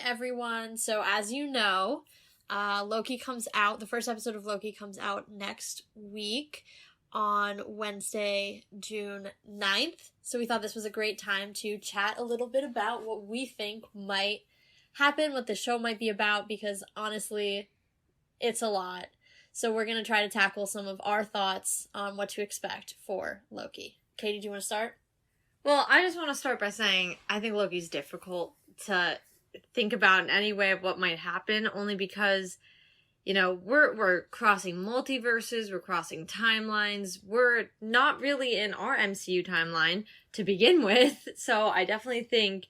everyone. So as you know, Loki comes out, the first episode of Loki comes out next week on Wednesday, June 9th. So we thought this was a great time to chat a little bit about what we think might happen, what the show might be about, because honestly, it's a lot. So we're going to try to tackle some of our thoughts on what to expect for Loki. Katie, do you want to start? Well, I just want to start by saying I think Loki's difficult to think about in any way of what might happen, only because, you know, we're crossing multiverses, we're crossing timelines, we're not really in our MCU timeline to begin with, so I definitely think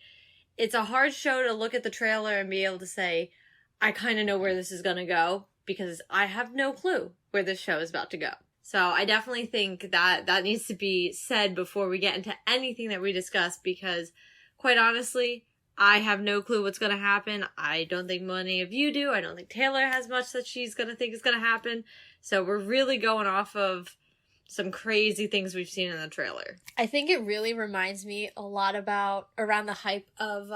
it's a hard show to look at the trailer and be able to say, I kind of know where this is going to go, because I have no clue where this show is about to go. So I definitely think that needs to be said before we get into anything that we discuss, because quite honestly, I have no clue what's going to happen. I don't think many of you do. I don't think Taylor has much that she's going to think is going to happen. So we're really going off of some crazy things we've seen in the trailer. I think it really reminds me a lot about around the hype of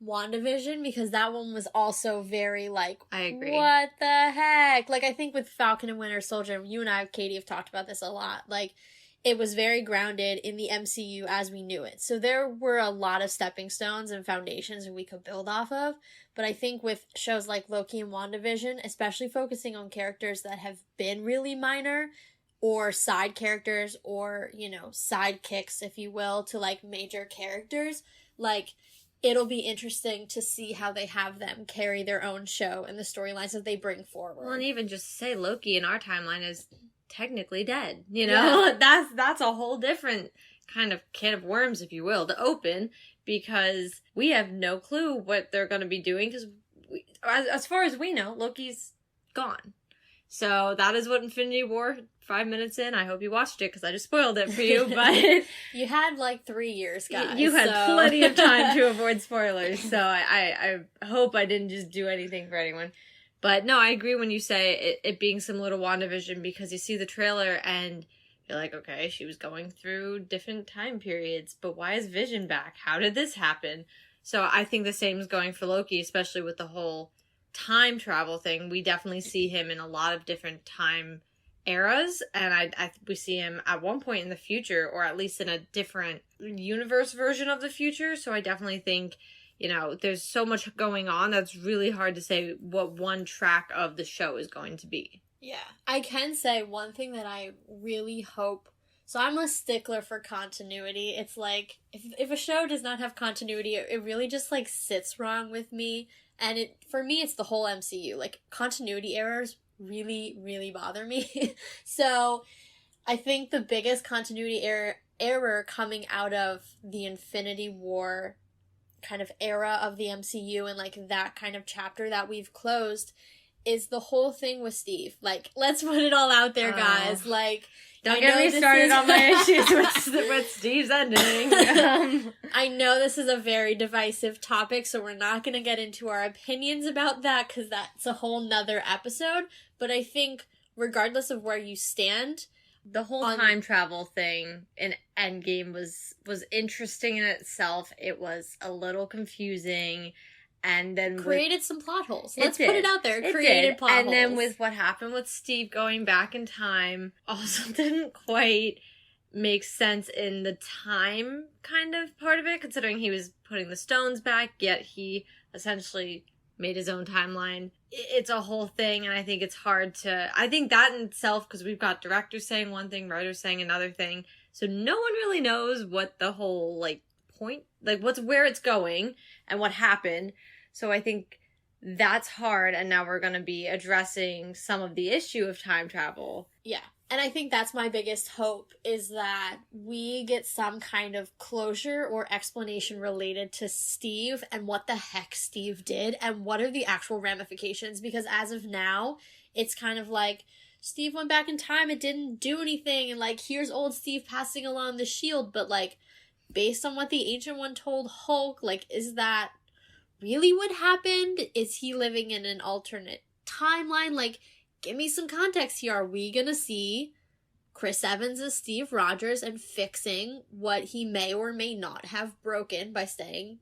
WandaVision, because that one was also very like, I agree. What the heck? Like, I think with Falcon and Winter Soldier, you and I, Katie, have talked about this a lot. Like, it was very grounded in the MCU as we knew it. So there were a lot of stepping stones and foundations that we could build off of. But I think with shows like Loki and WandaVision, especially focusing on characters that have been really minor, or side characters, or, you know, sidekicks, if you will, to like major characters, like, it'll be interesting to see how they have them carry their own show and the storylines that they bring forward. Well, and even just to say Loki in our timeline is technically dead, you know? Yeah. That's a whole different kind of can of worms, if you will, to open, because we have no clue what they're going to be doing, because as far as we know, Loki's gone. So that is what Infinity War, 5 minutes in, I hope you watched it, because I just spoiled it for you, but... You had, 3 years, guys. You had plenty of time to avoid spoilers, so I hope I didn't just do anything for anyone. But no, I agree when you say it being similar to WandaVision, because you see the trailer and you're like, okay, she was going through different time periods, but why is Vision back? How did this happen? So I think the same is going for Loki, especially with the whole time travel thing. We definitely see him in a lot of different time eras, and we see him at one point in the future, or at least in a different universe version of the future. So I definitely think, you know, there's so much going on that's really hard to say what one track of the show is going to be. Yeah. I can say one thing that I really hope. So I'm a stickler for continuity. It's like, if a show does not have continuity, it really just, sits wrong with me. And for me, it's the whole MCU. Like, continuity errors really, really bother me. So I think the biggest continuity error coming out of the Infinity War kind of era of the MCU, and that kind of chapter that we've closed, is the whole thing with Steve. Let's put it all out there, guys. Don't get me started on my issues with Steve's ending. I know this is a very divisive topic, so we're not going to get into our opinions about that, because that's a whole nother episode. But I think, regardless of where you stand, the whole time travel thing in Endgame was interesting in itself. It was a little confusing, and then created some plot holes. Let's put it out there. It created plot holes. And then with what happened with Steve going back in time, also didn't quite make sense in the time kind of part of it, considering he was putting the stones back, yet he essentially made his own timeline. It's a whole thing, and I think it's hard to... I think that in itself, because we've got directors saying one thing, writers saying another thing, so no one really knows what the whole, point... where it's going, and what happened. So I think that's hard, and now we're going to be addressing some of the issue of time travel. Yeah. And I think that's my biggest hope, is that we get some kind of closure or explanation related to Steve and what the heck Steve did and what are the actual ramifications. Because as of now, it's kind of like, Steve went back in time, it didn't do anything, and here's old Steve passing along the shield. But based on what the Ancient One told Hulk, is that really what happened? Is he living in an alternate timeline? Give me some context here. Are we gonna see Chris Evans as Steve Rogers and fixing what he may or may not have broken by staying,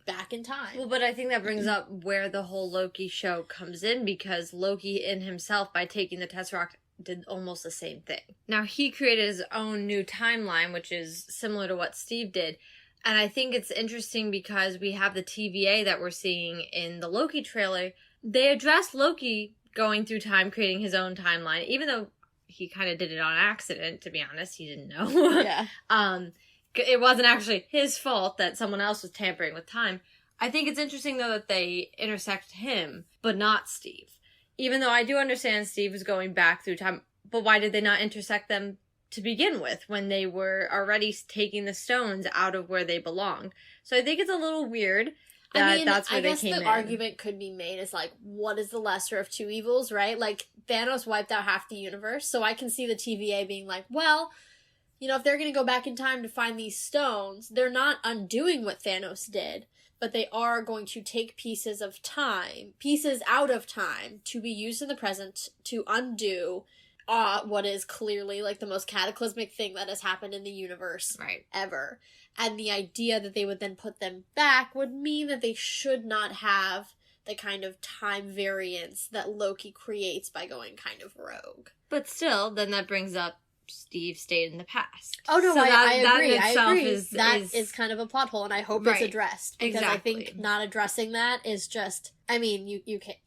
back in time. Well, but I think that brings up where the whole Loki show comes in, because Loki in himself, by taking the Tesseract, did almost the same thing. Now, he created his own new timeline, which is similar to what Steve did. And I think it's interesting because we have the TVA that we're seeing in the Loki trailer. They address Loki going through time, creating his own timeline, even though he kind of did it on accident, to be honest. He didn't know. Yeah. It wasn't actually his fault that someone else was tampering with time. I think it's interesting, though, that they intersect him, but not Steve. Even though I do understand Steve was going back through time, but why did they not intersect them to begin with when they were already taking the stones out of where they belonged? So I think it's a little weird that that's where they came in. I guess the argument could be made is, like, what is the lesser of two evils, right? Like, Thanos wiped out half the universe, so I can see the TVA being like, well, you know, if they're going to go back in time to find these stones, they're not undoing what Thanos did, but they are going to take pieces out of time, to be used in the present to undo what is clearly, like, the most cataclysmic thing that has happened in the universe ever. And the idea that they would then put them back would mean that they should not have the kind of time variance that Loki creates by going kind of rogue. But still, then that brings up Steve stayed in the past. Oh, no, so I agree. That itself is kind of a plot hole, and I hope it's addressed. Because exactly. I think not addressing that is just, I mean, you can't,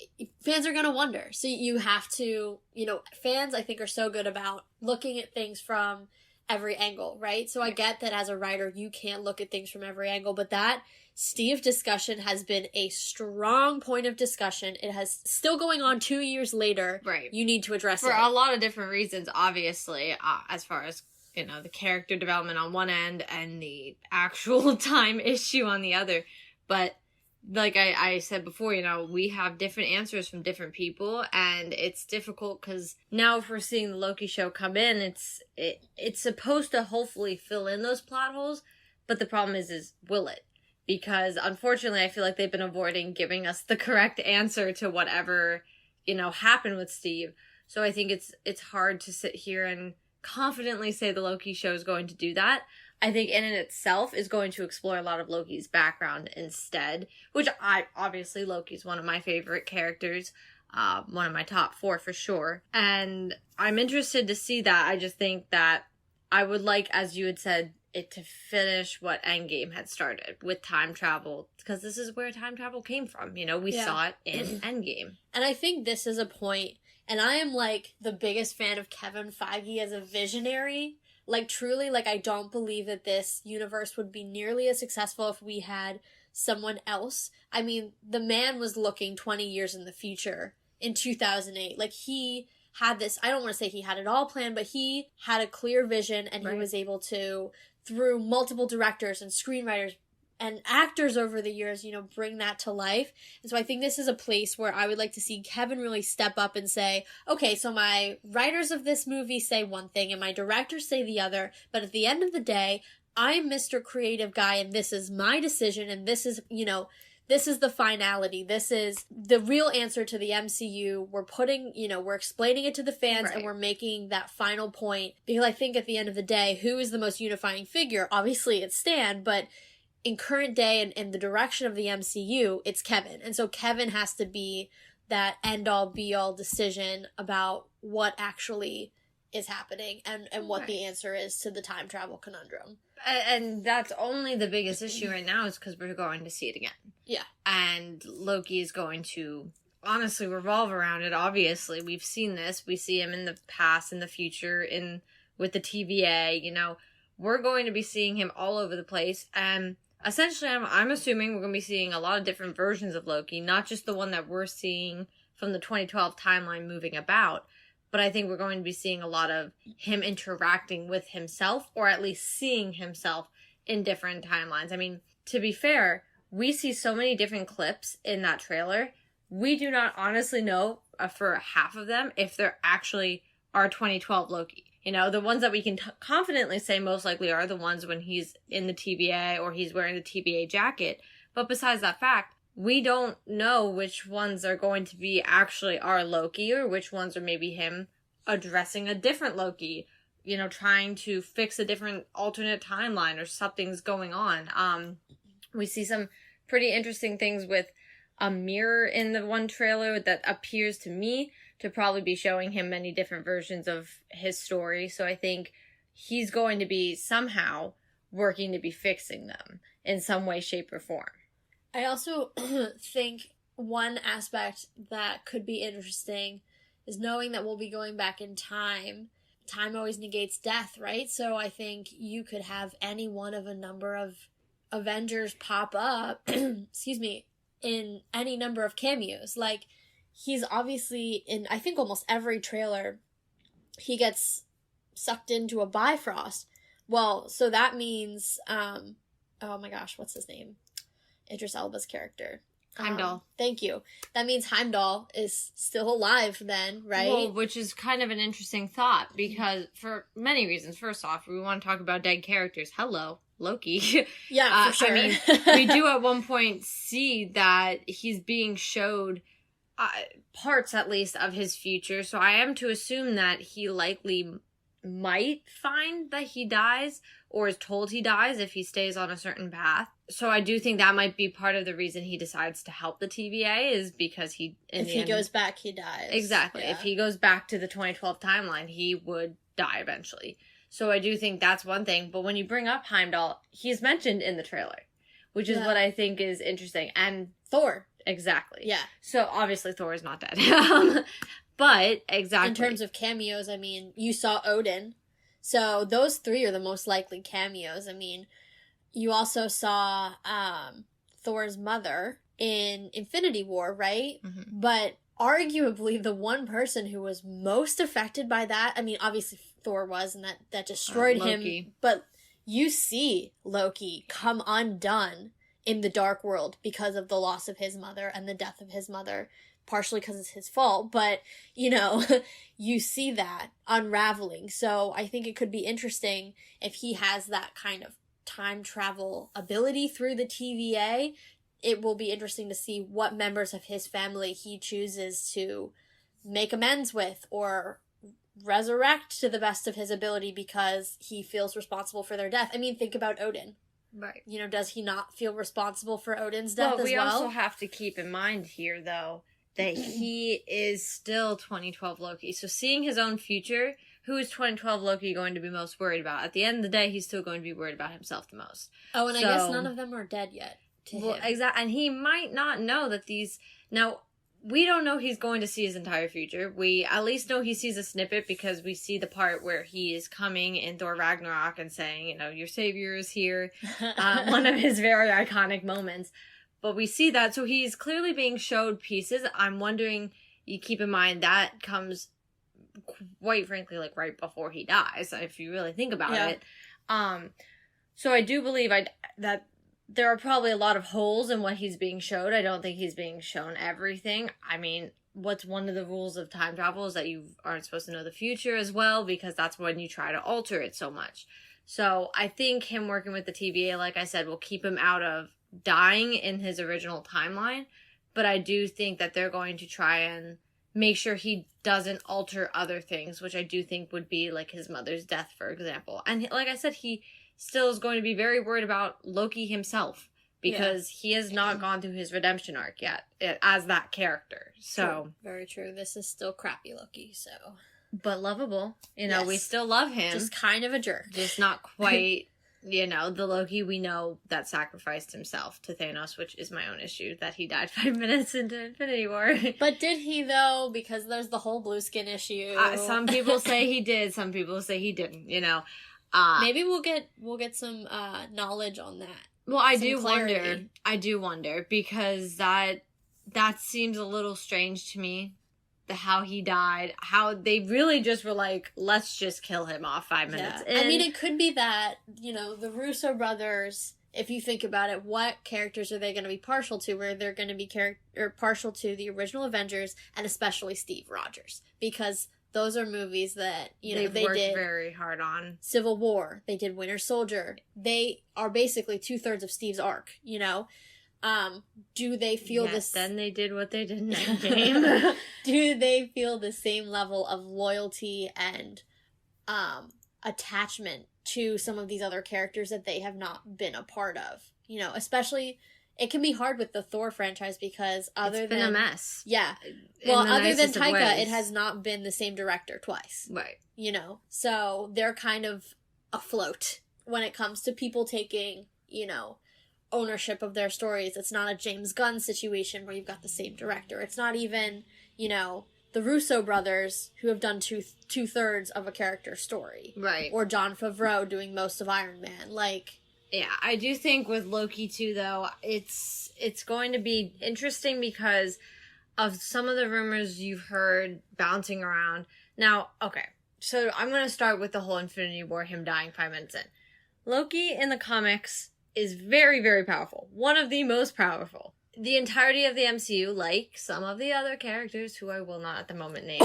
fans are going to wonder. So you have to, you know, fans, I think, are so good about looking at things from every angle, right? So I get that as a writer, you can't look at things from every angle, but that Steve discussion has been a strong point of discussion. It has still going on 2 years later. Right. You need to address it. For a lot of different reasons, obviously, as far as, you know, the character development on one end and the actual time issue on the other. But like I said before, you know, we have different answers from different people, and it's difficult because now if we're seeing the Loki show come in, it's supposed to hopefully fill in those plot holes, but the problem is will it? Because unfortunately, I feel like they've been avoiding giving us the correct answer to whatever, you know, happened with Steve. So I think it's hard to sit here and confidently say the Loki show is going to do that. I think in and itself is going to explore a lot of Loki's background instead, which obviously Loki's one of my favorite characters, one of my top 4 for sure. And I'm interested to see that. I just think that I would like, as you had said, it to finish what Endgame had started with time travel, because this is where time travel came from. You know, we saw it in Endgame. And I think this is a point, and I am, like, the biggest fan of Kevin Feige as a visionary. Like, truly, like, I don't believe that this universe would be nearly as successful if we had someone else. I mean, the man was looking 20 years in the future in 2008. Like, he had this, I don't want to say he had it all planned, but he had a clear vision, and he was able to, through multiple directors and screenwriters and actors over the years, you know, bring that to life. And so I think this is a place where I would like to see Kevin really step up and say, okay, so my writers of this movie say one thing and my directors say the other, but at the end of the day, I'm Mr. Creative Guy and this is my decision, and this is, you know, this is the finality. This is the real answer to the MCU. We're putting, you know, we're explaining it to the fans, and we're making that final point. Because I think at the end of the day, who is the most unifying figure? Obviously it's Stan, but in current day and the direction of the MCU, it's Kevin. And so Kevin has to be that end-all, be-all decision about what actually is happening and what the answer is to the time travel conundrum. And that's only the biggest issue right now is because we're going to see it again. Yeah. And Loki is going to honestly revolve around it. Obviously, we've seen this. We see him in the past, in the future, with the TVA. You know, we're going to be seeing him all over the place. And essentially, I'm assuming we're going to be seeing a lot of different versions of Loki, not just the one that we're seeing from the 2012 timeline moving about. But I think we're going to be seeing a lot of him interacting with himself, or at least seeing himself in different timelines. I mean, to be fair, we see so many different clips in that trailer. We do not honestly know for half of them if they're actually our 2012 Loki. You know, the ones that we can confidently say most likely are the ones when he's in the TVA or he's wearing the TVA jacket. But besides that fact, we don't know which ones are going to be actually our Loki or which ones are maybe him addressing a different Loki, you know, trying to fix a different alternate timeline or something's going on. We see some pretty interesting things with a mirror in the one trailer that appears to me to probably be showing him many different versions of his story. So I think he's going to be somehow working to be fixing them in some way, shape, or form. I also think one aspect that could be interesting is knowing that we'll be going back in time. Time always negates death, right? So I think you could have any one of a number of Avengers pop up, excuse me, in any number of cameos. Like, he's obviously in, I think, almost every trailer, he gets sucked into a Bifrost. Well, so that means, oh my gosh, what's his name? Idris Elba's character. Heimdall. Thank you. That means Heimdall is still alive then, right? Well, which is kind of an interesting thought, because for many reasons. First off, we want to talk about dead characters. Hello, Loki. Yeah, for sure. I mean, we do at one point see that he's being showed parts, at least, of his future. So I am to assume that he likely might find that he dies, or is told he dies if he stays on a certain path. So I do think that might be part of the reason he decides to help the TVA, is because he... If he goes back, he dies. Exactly. Yeah. If he goes back to the 2012 timeline, he would die eventually. So I do think that's one thing. But when you bring up Heimdall, he's mentioned in the trailer, which is what I think is interesting. And Thor. Exactly. Yeah. So obviously Thor is not dead. But exactly. In terms of cameos, I mean, you saw Odin. So those three are the most likely cameos. I mean, you also saw Thor's mother in Infinity War, right? Mm-hmm. But arguably the one person who was most affected by that, I mean, obviously Thor was, and that destroyed him. But you see Loki come undone in the Dark World because of the loss of his mother and the death of his mother. Partially because it's his fault, but, you know, you see that unraveling. So I think it could be interesting if he has that kind of time travel ability through the TVA. It will be interesting to see what members of his family he chooses to make amends with or resurrect to the best of his ability because he feels responsible for their death. I mean, think about Odin. Right. You know, does he not feel responsible for Odin's death as well? We also have to keep in mind here, though, that he is still 2012 Loki. So seeing his own future, who is 2012 Loki going to be most worried about? At the end of the day, he's still going to be worried about himself the most. Oh, and I guess none of them are dead yet to him. Exactly. And he might not know that these... Now, we don't know he's going to see his entire future. We at least know he sees a snippet because we see the part where he is coming in Thor Ragnarok and saying, you know, your savior is here. One of his very iconic moments. But we see that, so he's clearly being showed pieces. I'm wondering, you keep in mind, that comes, quite frankly, like, right before he dies, if you really think about it. So I do believe that there are probably a lot of holes in what he's being showed. I don't think he's being shown everything. I mean, what's one of the rules of time travel is that you aren't supposed to know the future as well, because that's when you try to alter it so much. So I think him working with the TVA, like I said, will keep him out of dying in his original timeline, but I do think that they're going to try and make sure he doesn't alter other things, which I do think would be like his mother's death, for example. And like I said, he still is going to be very worried about Loki himself because he has not gone through his redemption arc yet as that character. So true. Very true. This is still crappy Loki, so. But lovable. You know, we still love him. Just kind of a jerk. Just not quite... You know, the Loki we know that sacrificed himself to Thanos, which is my own issue, that he died 5 minutes into Infinity War. But did he, though? Because there's the whole blue skin issue. Some people say he did, some people say he didn't, you know. Maybe we'll get some knowledge on that. Well, I do wonder, because that seems a little strange to me. How he died, how they really just were like, let's just kill him off 5 minutes in. I mean, it could be that, you know, the Russo brothers, if you think about it, what characters are they going to be partial to? Where they're going to be partial to the original Avengers, and especially Steve Rogers, because those are movies that, you know, they did very hard on. Civil War, they did Winter Soldier. They are basically 2/3 of Steve's arc, you know. Do they feel this? Then they did what they did in Endgame. Do they feel the same level of loyalty and attachment to some of these other characters that they have not been a part of? You know, especially it can be hard with the Thor franchise because it's been a mess. Yeah. Well, other than Taika, ways. it has not been the same director twice. Right. You know? So they're kind of afloat when it comes to people taking, you know, ownership of their stories. It's not a James Gunn situation where you've got the same director. It's not even, you know, the Russo brothers who have done two-thirds of a character's story. Right. Or Jon Favreau doing most of Iron Man. Like... Yeah, I do think with Loki too, though, it's going to be interesting because of some of the rumors you've heard bouncing around. Now, okay, so I'm going to start with the whole Infinity War, him dying 5 minutes in. Loki in the comics is very, very powerful. One of the most powerful. The entirety of the MCU, like some of the other characters who I will not at the moment name.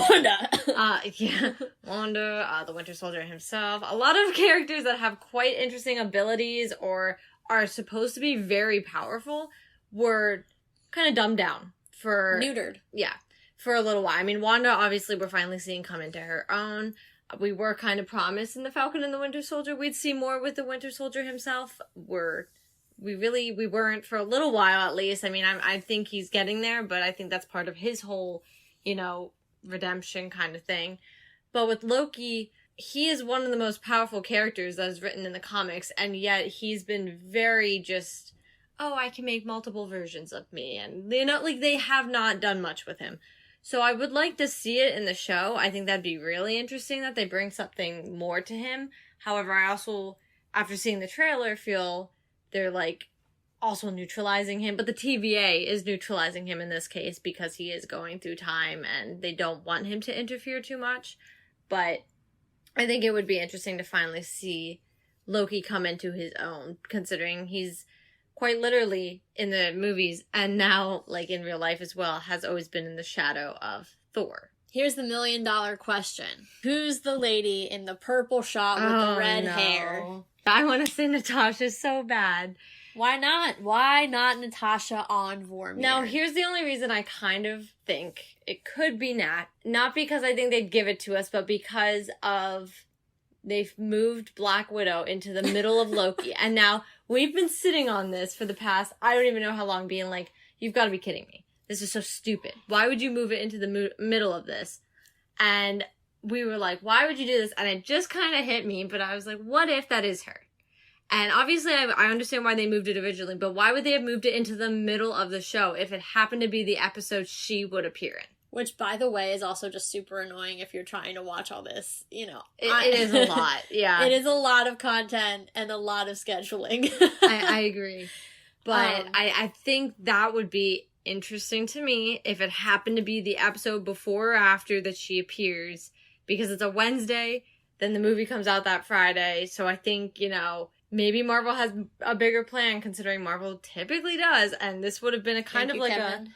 Wanda, the Winter Soldier himself. A lot of characters that have quite interesting abilities or are supposed to be very powerful were kind of dumbed down for... Neutered. Yeah, for a little while. I mean, Wanda, obviously, we're finally seeing come into her own. We were kind of promised in The Falcon and the Winter Soldier we'd see more with the Winter Soldier himself. We weren't for a little while at least. I mean, I think he's getting there, but I think that's part of his whole, you know, redemption kind of thing. But with Loki, he is one of the most powerful characters that is written in the comics, and yet he's been very just, oh, I can make multiple versions of me, and, you know, like, they have not done much with him. So I would like to see it in the show. I think that'd be really interesting that they bring something more to him. However, I also, after seeing the trailer, feel they're, like, also neutralizing him. But the TVA is neutralizing him in this case because he is going through time and they don't want him to interfere too much. But I think it would be interesting to finally see Loki come into his own, considering he's quite literally in the movies and now, like, in real life as well, has always been in the shadow of Thor. Here's the $1 million question. Who's the lady in the purple shot with the red hair? I want to say Natasha so bad. Why not? Why not Natasha on Vormir? Now, here's the only reason I kind of think it could be Nat. Not because I think they'd give it to us, but because of they've moved Black Widow into the middle of Loki. And now we've been sitting on this for the past, I don't even know how long, being like, you've got to be kidding me. This is so stupid. Why would you move it into the middle of this? And we were like, why would you do this? And it just kind of hit me, but I was like, what if that is her? And obviously I understand why they moved it originally, but why would they have moved it into the middle of the show if it happened to be the episode she would appear in? Which, by the way, is also just super annoying if you're trying to watch all this, you know. It is a lot, yeah. It is a lot of content and a lot of scheduling. I agree. But I think that would be interesting to me if it happened to be the episode before or after that she appears, because it's a Wednesday, then the movie comes out that Friday, so I think, you know, maybe Marvel has a bigger plan, considering Marvel typically does, and this would have been a kind of like Kevin.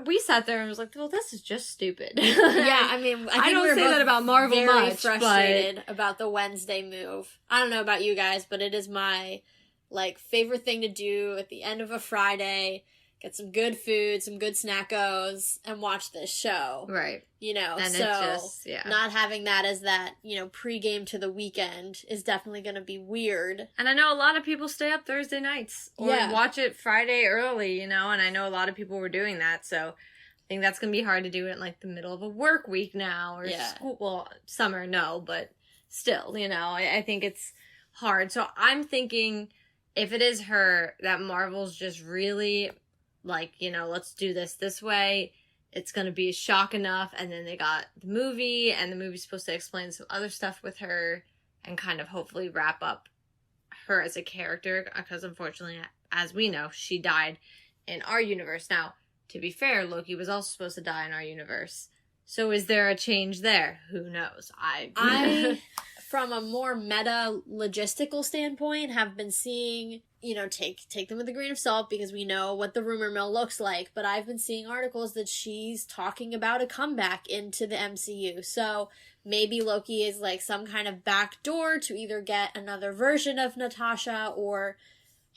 We sat there and was like, well, this is just stupid. Yeah, I mean, I don't say that about Marvel very much, frustrated about the Wednesday move. I don't know about you guys, but it is my, like, favorite thing to do at the end of a Friday. Get some good food, some good snackos, and watch this show. Right. You know, and so it's just, not having that as that, you know, pregame to the weekend is definitely going to be weird. And I know a lot of people stay up Thursday nights or watch it Friday early, you know, and I know a lot of people were doing that, so I think that's going to be hard to do in, like, the middle of a work week now or school. Well, summer, no, but still, you know, I think it's hard. So I'm thinking if it is her, that Marvel's just really, like, you know, let's do this way. It's going to be shock enough. And then they got the movie, and the movie's supposed to explain some other stuff with her and kind of hopefully wrap up her as a character. Because unfortunately, as we know, she died in our universe. Now, to be fair, Loki was also supposed to die in our universe. So is there a change there? Who knows? I from a more meta logistical standpoint, have been seeing, you know, take them with a grain of salt because we know what the rumor mill looks like, but I've been seeing articles that she's talking about a comeback into the MCU. So maybe Loki is like some kind of back door to either get another version of Natasha or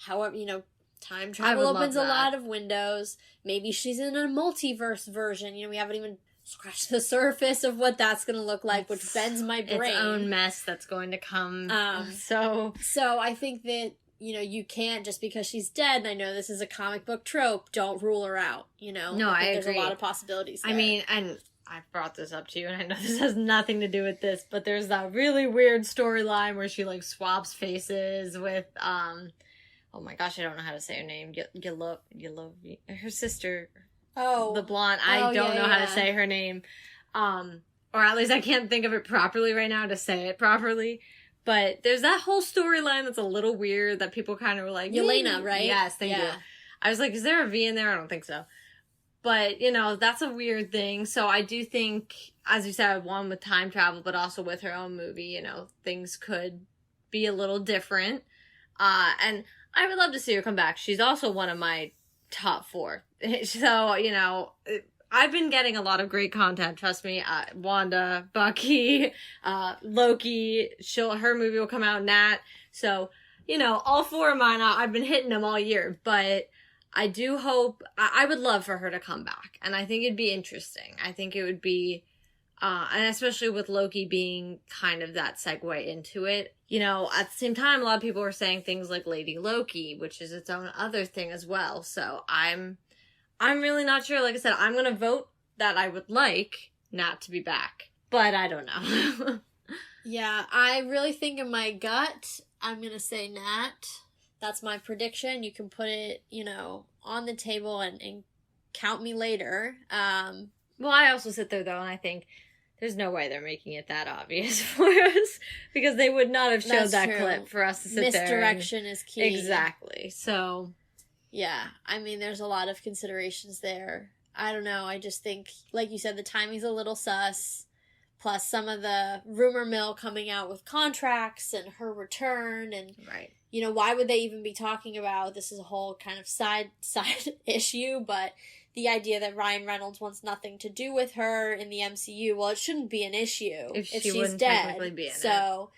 however, you know, time travel opens a lot of windows. Maybe she's in a multiverse version. You know, we haven't even scratch the surface of what that's going to look like, which bends my brain. Its own mess that's going to come. So I think that you can't, just because she's dead, and I know this is a comic book trope, don't rule her out, No, I think agree. there's a lot of possibilities there. I mean, and I brought this up to you, and I know this has nothing to do with this, but there's that really weird storyline where she, like, swaps faces with, oh my gosh, I don't know how to say her name, her sister, the blonde, I don't know how to say her name, or at least I can't think of it properly right now to say it properly. But there's that whole storyline that's a little weird that people kind of were like... Yelena, right? Yes, thank you. I was like, is there a V in there? I don't think so. But, that's a weird thing. So I do think, as you said, one with time travel, but also with her own movie, things could be a little different. And I would love to see her come back. She's also one of my top 4. So, I've been getting a lot of great content, trust me. Wanda, Bucky, Loki, her movie will come out, Nat. So, all 4 of mine, I've been hitting them all year. But I do hope, I would love for her to come back. And I think it'd be interesting. I think it would be, and especially with Loki being kind of that segue into it. At the same time, a lot of people were saying things like Lady Loki, which is its own other thing as well. So I'm really not sure. Like I said, I'm going to vote that I would like Nat to be back. But I don't know. Yeah, I really think in my gut, I'm going to say Nat. That's my prediction. You can put it, on the table and count me later. Well, I also sit there, though, and I think there's no way they're making it that obvious for us. Because they would not have showed that clip for us to sit there. Misdirection is key. Exactly. So... yeah, I mean, there's a lot of considerations there. I don't know, I just think, like you said, the timing's a little sus, plus some of the rumor mill coming out with contracts and her return, and, right. Why would they even be talking about, this is a whole kind of side issue, but the idea that Ryan Reynolds wants nothing to do with her in the MCU, well, it shouldn't be an issue if she's dead. Be in so...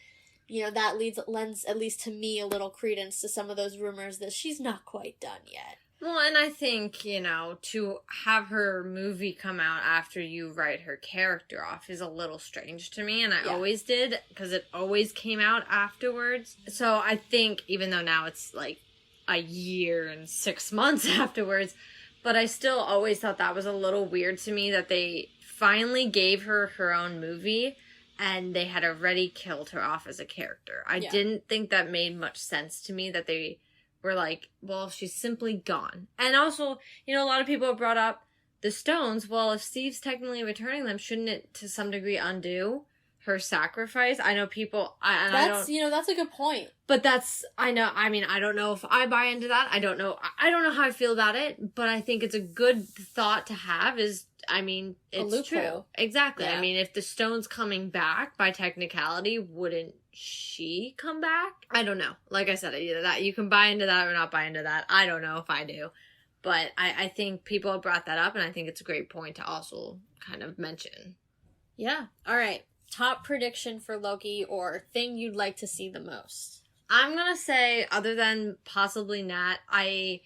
that lends, at least to me, a little credence to some of those rumors that she's not quite done yet. Well, and I think, to have her movie come out after you write her character off is a little strange to me, and I always did, because it always came out afterwards. So I think, even though now it's like a year and 6 months afterwards, but I still always thought that was a little weird to me, that they finally gave her her own movie, and they had already killed her off as a character. I didn't think that made much sense to me, that they were like, well, she's simply gone. And also, a lot of people have brought up the stones. Well, if Steve's technically returning them, shouldn't it to some degree undo her sacrifice? I know people... that's a good point. But I don't know if I buy into that. I don't know how I feel about it, but I think it's a good thought to have it's true. Exactly. Yeah. If the stone's coming back by technicality, wouldn't she come back? I don't know. Like I said, either that you can buy into that or not buy into that. I don't know if I do. But I think people have brought that up, and I think it's a great point to also kind of mention. Yeah. All right. Top prediction for Loki, or thing you'd like to see the most? I'm going to say, other than possibly Nat, I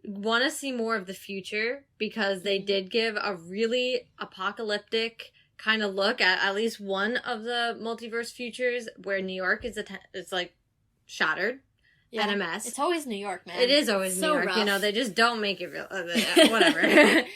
want to see more of the future, because they did give a really apocalyptic kind of look at least one of the multiverse futures where New York is it's like shattered and a mess. It's always New York, man. It is always New York. Rough. They just don't make it real. Whatever.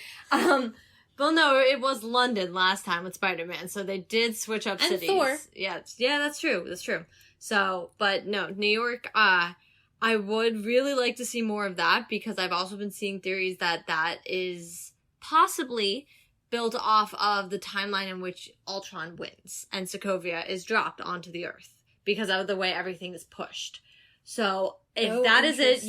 Well, no, it was London last time with Spider-Man, so they did switch up cities. Thor. Yeah, that's true. That's true. So, but no, New York, I would really like to see more of that, because I've also been seeing theories that is possibly built off of the timeline in which Ultron wins and Sokovia is dropped onto the Earth because of the way everything is pushed. So if that is it,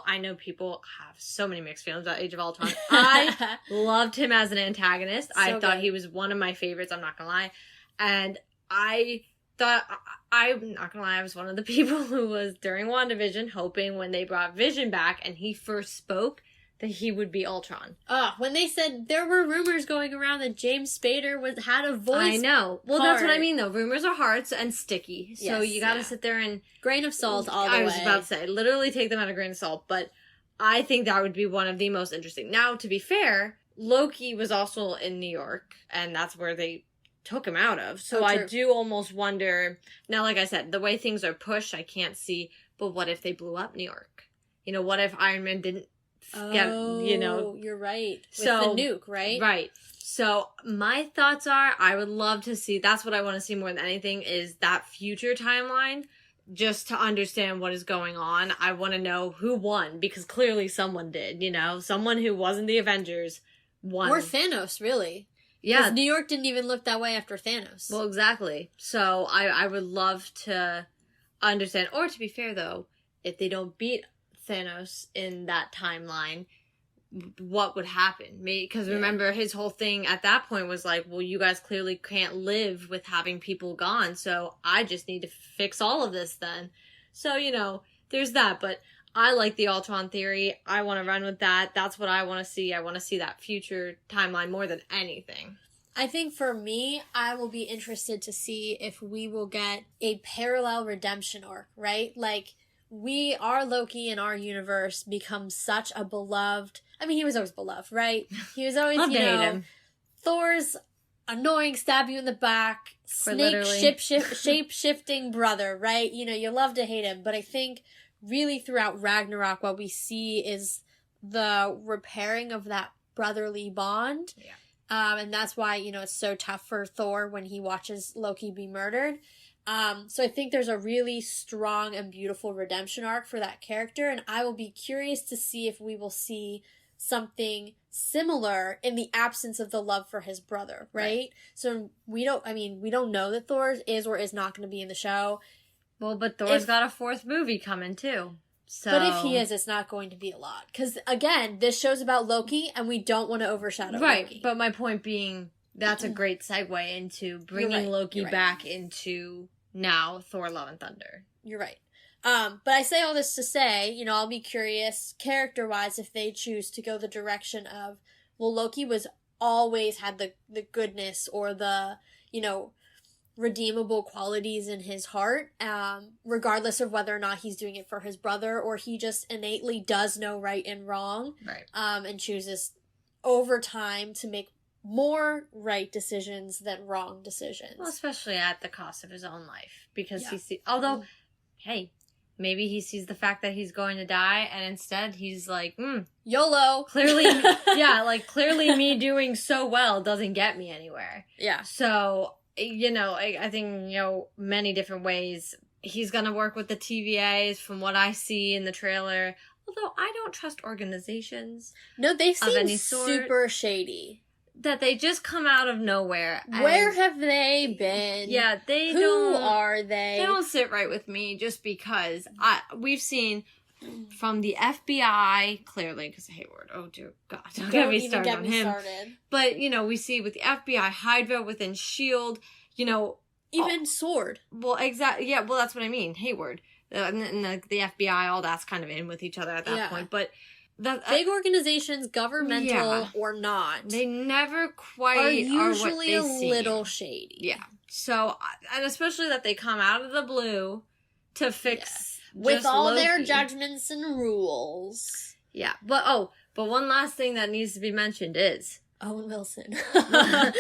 I know people have so many mixed feelings about Age of Ultron. I loved him as an antagonist. I thought he was one of my favorites, I'm not gonna lie. And I thought, I'm not gonna lie, I was one of the people who was, during WandaVision, hoping when they brought Vision back and he first spoke, that he would be Ultron. When they said there were rumors going around that James Spader had a voice. I know. Well, that's what I mean, though. Rumors are hard and sticky. So you gotta sit there and... grain of salt all the way. I was about to say, literally take them at a grain of salt. But I think that would be one of the most interesting. Now, to be fair, Loki was also in New York, and that's where they took him out of. So I do almost wonder... Now, like I said, the way things are pushed, I can't see but what if they blew up New York? You know, what if Iron Man didn't get, you're right. With the nuke, right? Right. So my thoughts are, I would love to see, that's what I want to see more than anything, is that future timeline, just to understand what is going on. I want to know who won, because clearly someone did, someone who wasn't the Avengers won. Or Thanos, really. Yeah. Because New York didn't even look that way after Thanos. Well, exactly. So I would love to understand, or to be fair though, if they don't beat Thanos in that timeline, what would happen? Because remember, his whole thing at that point was like, well, you guys clearly can't live with having people gone, so I just need to fix all of this then. So, there's that, but I like the Ultron theory. I want to run with that. That's what I want to see. I want to see that future timeline more than anything. I think for me, I will be interested to see if we will get a parallel redemption arc, right? Like, our Loki in our universe becomes such a beloved... I mean, he was always beloved, right? He was always, Thor's annoying, stab you in the back, shape-shifting brother, right? You love to hate him. But I think really throughout Ragnarok, what we see is the repairing of that brotherly bond. Yeah. And that's why, it's so tough for Thor when he watches Loki be murdered. So I think there's a really strong and beautiful redemption arc for that character, and I will be curious to see if we will see something similar in the absence of the love for his brother, right? So we don't know that Thor is or is not going to be in the show. Well, but Thor's got a fourth movie coming too. So. But if he is, it's not going to be a lot. Because, again, this show's about Loki, and we don't want to overshadow Loki. Right, but my point being, that's a great segue into bringing Loki back into now Thor Love and Thunder. You're right. But I say all this to say, I'll be curious, character-wise, if they choose to go the direction of, well, Loki was always had the goodness or the, redeemable qualities in his heart, regardless of whether or not he's doing it for his brother, or he just innately does know right and wrong, right? And chooses over time to make more right decisions than wrong decisions. Well, especially at the cost of his own life, because he sees, although, hey, maybe he sees the fact that he's going to die, and instead he's like, YOLO! Clearly, clearly me doing so well doesn't get me anywhere. Yeah. So, I think, many different ways. He's gonna work with the TVAs from what I see in the trailer. Although, I don't trust organizations. No, they seem super shady. That they just come out of nowhere. Where have they been? Yeah, Who are they? They don't sit right with me just because we've seen from the FBI, clearly, because Hayward, oh dear God, don't get me started on him. But, we see with the FBI, Hydra within S.H.I.E.L.D., even Sword. Well, exactly, yeah, well, that's what I mean, Hayward. And the FBI, all that's kind of in with each other at that point, but... big organizations, governmental or not, they never quite are usually what they seem. Little shady. Yeah. So, and especially that they come out of the blue to fix with all Loki. their judgments and rules. Yeah, but one last thing that needs to be mentioned is Owen Wilson. Well,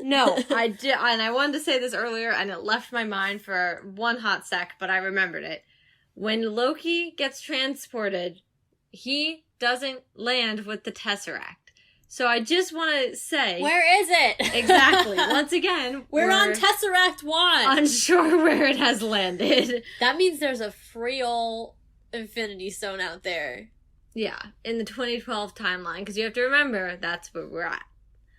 no, I did, and I wanted to say this earlier, and it left my mind for one hot sec, but I remembered it. When Loki gets transported, he doesn't land with the Tesseract. So I just want to say... Where is it? Exactly. Once again, we're on Tesseract 1. Unsure where it has landed. That means there's a free ol' Infinity Stone out there. Yeah, in the 2012 timeline, because you have to remember, that's where we're at.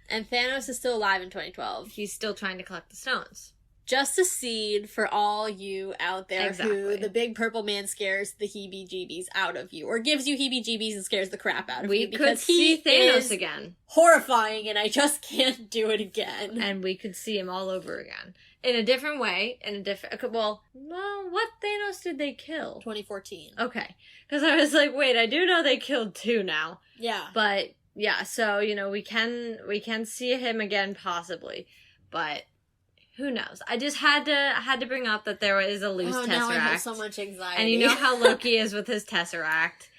And Thanos is still alive in 2012. He's still trying to collect the stones. Just a seed for all you out there who the big purple man scares the heebie-jeebies out of you. Or gives you heebie-jeebies and scares the crap out of you. We could see Thanos again. Horrifying, and I just can't do it again. And we could see him all over again. In a different way, well, what Thanos did they kill? 2014. Okay. Because I was like, wait, I do know they killed 2 now. Yeah. But, yeah, so, we can see him again, possibly. But... who knows? I just had to bring up that there is a loose Tesseract. Now I have so much anxiety. And you know how Loki is with his Tesseract.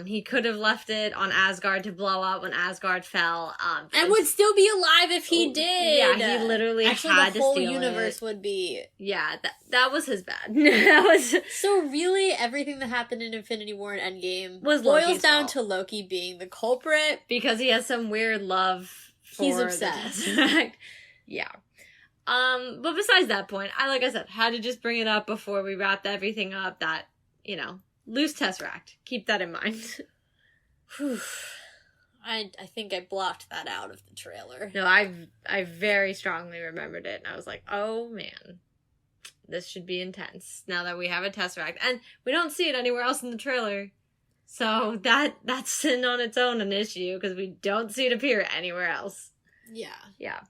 He could have left it on Asgard to blow up when Asgard fell. And would still be alive if he did. Yeah, he literally had to steal it. Actually, the whole universe would be... Yeah, that was his bad. That was... So really, everything that happened in Infinity War and Endgame was boils Loki's down fault. to Loki being the culprit. Because he has some weird love for He's obsessed. Yeah. But besides that point, like I said, had to just bring it up before we wrapped everything up that, loose Tesseract. Keep that in mind. Whew. I think I blocked that out of the trailer. No, I very strongly remembered it, and I was like, oh man, this should be intense now that we have a Tesseract. And we don't see it anywhere else in the trailer. So that's in on its own an issue, because we don't see it appear anywhere else. Yeah. Yeah.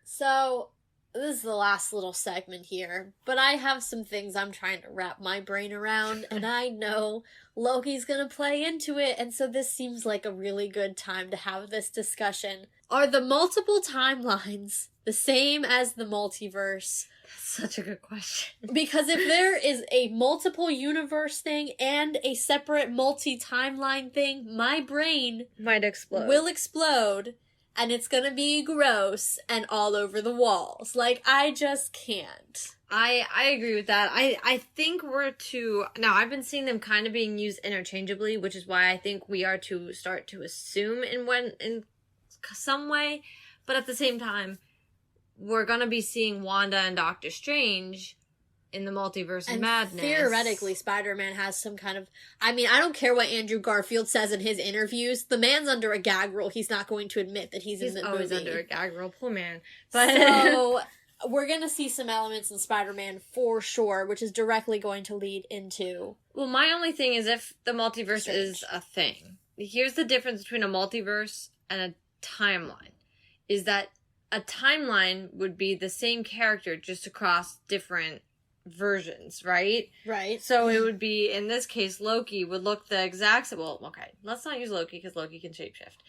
So, this is the last little segment here, but I have some things I'm trying to wrap my brain around, and I know Loki's gonna play into it, and so this seems like a really good time to have this discussion. Are the multiple timelines the same as the multiverse? That's such a good question. Because if there is a multiple universe thing and a separate multi-timeline thing, my brain might explode. Will explode. And it's gonna be gross and all over the walls. Like, I just can't. I agree with that. I think we're to... Now, I've been seeing them kind of being used interchangeably, which is why I think we are to start to assume in some way. But at the same time, we're gonna be seeing Wanda and Doctor Strange in the Multiverse of Madness. Theoretically, Spider-Man has some kind of... I mean, I don't care what Andrew Garfield says in his interviews. The man's under a gag rule. He's not going to admit that he's in the movie. He's always under a gag rule. Poor man. But So, we're going to see some elements in Spider-Man for sure, which is directly going to lead into... Well, my only thing is if the multiverse Strange. is a thing. Here's the difference between a multiverse and a timeline. Is that a timeline would be the same character just across different versions, right? Right. So it would be, in this case, Loki would look the exact same. Well, okay, let's not use Loki because Loki can shapeshift.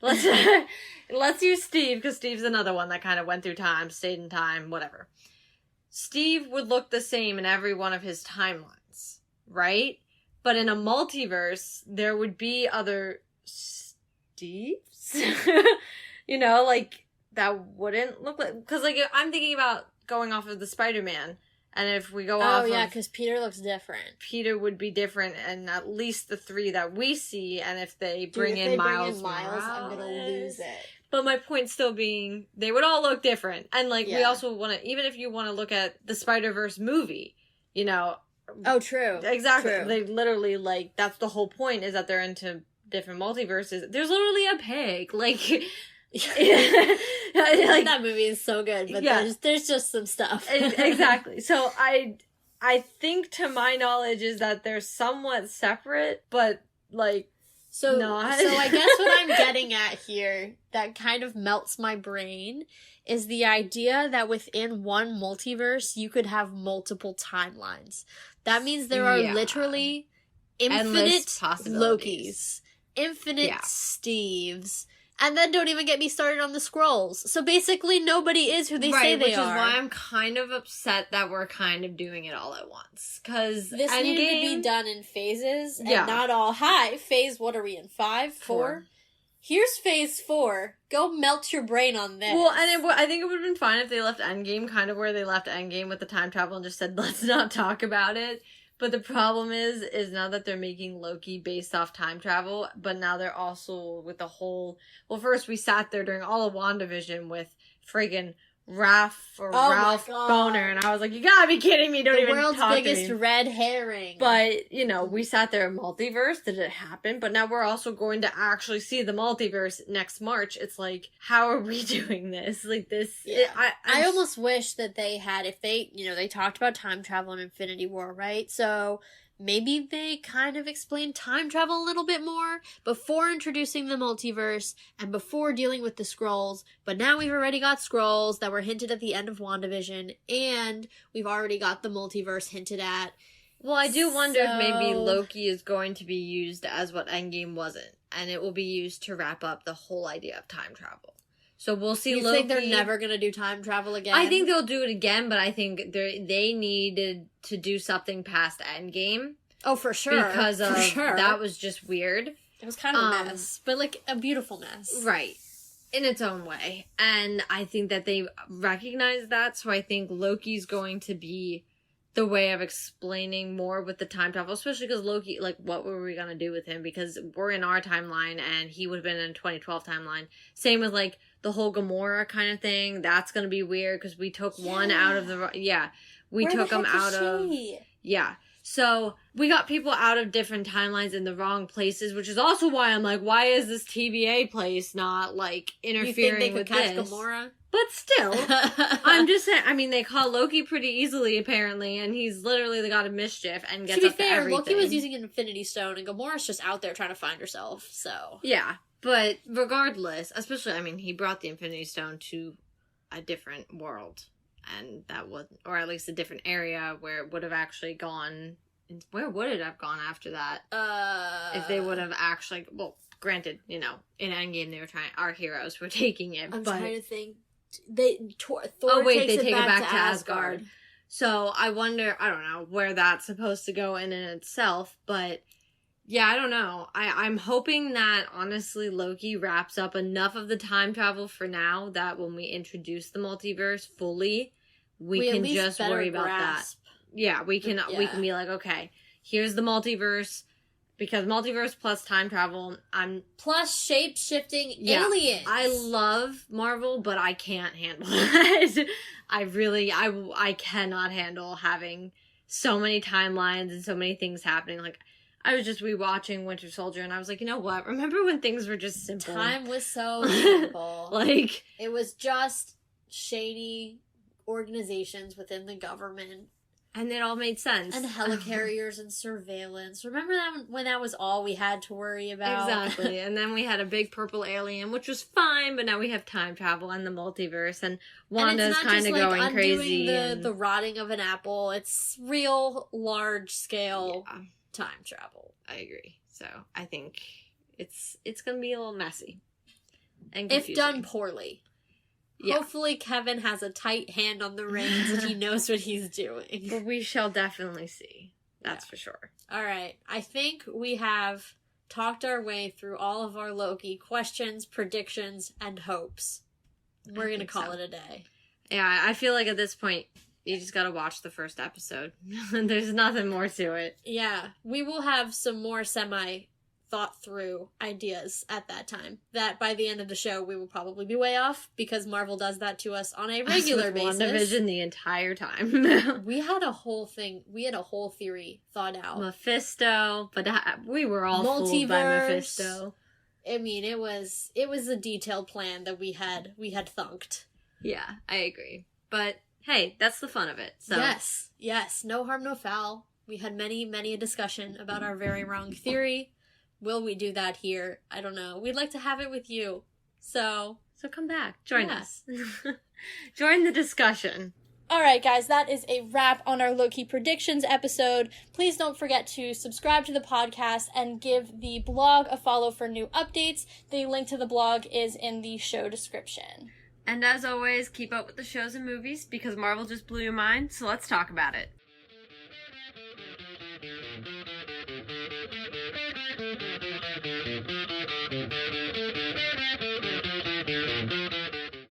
Let's use Steve because Steve's another one that kind of went through time, stayed in time, whatever. Steve would look the same in every one of his timelines, right? But in a multiverse, there would be other Steves, like that wouldn't look like, because like I'm thinking about going off of the Spider-Man. And if we go off because Peter looks different. Peter would be different in at least the 3 that we see, and if they bring in Miles Morales, I'm gonna lose it. But my point still being, they would all look different. And, we also want to, even if you want to look at the Spider-Verse movie, Oh, true. Exactly. True. They literally, that's the whole point, is that they're into different multiverses. There's literally a pig. That movie is so good, but there's just some stuff. Exactly. So I think, to my knowledge, is that they're somewhat separate, but not. So I guess what I'm getting at here that kind of melts my brain is the idea that within one multiverse you could have multiple timelines. That means there are literally infinite Lokis, infinite Steves. And then don't even get me started on the Skrulls. So basically nobody is who they say they are. Which is why I'm kind of upset that we're kind of doing it all at once. Because this needed to be done in phases, and not all. Hi, phase, what are we in, 5? 4? Here's phase 4. Go melt your brain on this. Well, and I think it would have been fine if they left Endgame kind of where they left Endgame with the time travel and just said, let's not talk about it. But the problem is now that they're making Loki based off time travel, but now they're also with the whole... Well, first we sat there during all of WandaVision with friggin' Ralph Boner, and I was like, you gotta be kidding me, don't even talk to me. The world's biggest red herring. But, we sat there, multiverse, did it happen? But now we're also going to actually see the multiverse next March. It's like, how are we doing this? I almost wish that they had, if they, they talked about time travel in Infinity War, right? So maybe they kind of explained time travel a little bit more before introducing the multiverse and before dealing with the Skrulls. But now we've already got Skrulls that were hinted at the end of WandaVision, and we've already got the multiverse hinted at. Well, I do wonder if maybe Loki is going to be used as what Endgame wasn't, and it will be used to wrap up the whole idea of time travel. So we'll see Loki. You think they're never going to do time travel again? I think they'll do it again, but I think they needed to do something past Endgame Oh, for sure. Because of that was just weird. It was kind of a mess, but like a beautiful mess. Right. In its own way. And I think that they recognize that, so I think Loki's going to be the way of explaining more with the time travel, especially because Loki, like, what were we going to do with him? Because we're in our timeline, and he would have been in a 2012 timeline. Same with, like, the whole Gamora kind of thing. That's going to be weird, because we took one out of the... Yeah. We took him out of... Yeah. So, we got people out of different timelines in the wrong places, which is also why I'm like, why is this TVA place not, like, interfering with this? You think they could catch Gamora? But still, I'm just saying, I mean, they caught Loki pretty easily, apparently, and he's literally the god of mischief and gets up to everything. To be fair, Loki was using an Infinity Stone, and Gamora's just out there trying to find herself, so... Yeah, but regardless, especially, I mean, he brought the Infinity Stone to a different world. And that was, or at least a different area where it would have actually gone. Where would it have gone after that? If they would have actually, well, granted, you know, in Endgame they were trying. Our heroes were taking it. I'm but, trying to think. Thor they take it back to Asgard. So I wonder. I don't know where that's supposed to go in itself, but. Yeah, I don't know. I'm hoping that, honestly, Loki wraps up enough of the time travel for now that when we introduce the multiverse fully, we can just worry about that. Yeah, we can be like, okay, here's the multiverse, because multiverse plus time travel, plus shape-shifting aliens. I love Marvel, but I can't handle that. I cannot handle having so many timelines and so many things happening. Like, I was just rewatching Winter Soldier, and I was like, you know what? Remember when things were just simple? Time was so simple. Like... It was just shady organizations within the government. And it all made sense. And helicarriers and surveillance. Remember that when that was all we had to worry about? Exactly. And then we had a big purple alien, which was fine, but now we have time travel and the multiverse, and Wanda's kind of going crazy. The rotting of an apple. It's real large-scale... Yeah. Time travel. I agree. So I think it's gonna be a little messy and confusing. If done poorly. Yeah. Hopefully Kevin has a tight hand on the reins and he knows what he's doing. But we shall definitely see. That's for sure. All right. I think we have talked our way through all of our Loki questions, predictions, and hopes. We're gonna call it a day. Yeah, I feel like at this point you just gotta watch the first episode. There's nothing more to it. Yeah. We will have some more thought-through ideas at that time. That by the end of the show, we will probably be way off, because Marvel does that to us on a regular basis. WandaVision the entire time. We had a whole theory thought out. Mephisto, but we were all fooled by Mephisto. I mean, it was a detailed plan that we had thunked. Yeah, I agree. But... hey, that's the fun of it. So. Yes. No harm, no foul. We had many a discussion about our very wrong theory. Will we do that here? I don't know. We'd like to have it with you. So come back. Join us. Join the discussion. Alright guys, that is a wrap on our Loki predictions episode. Please don't forget to subscribe to the podcast and give the blog a follow for new updates. The link to the blog is in the show description. And as always, keep up with the shows and movies, because Marvel just blew your mind, so let's talk about it.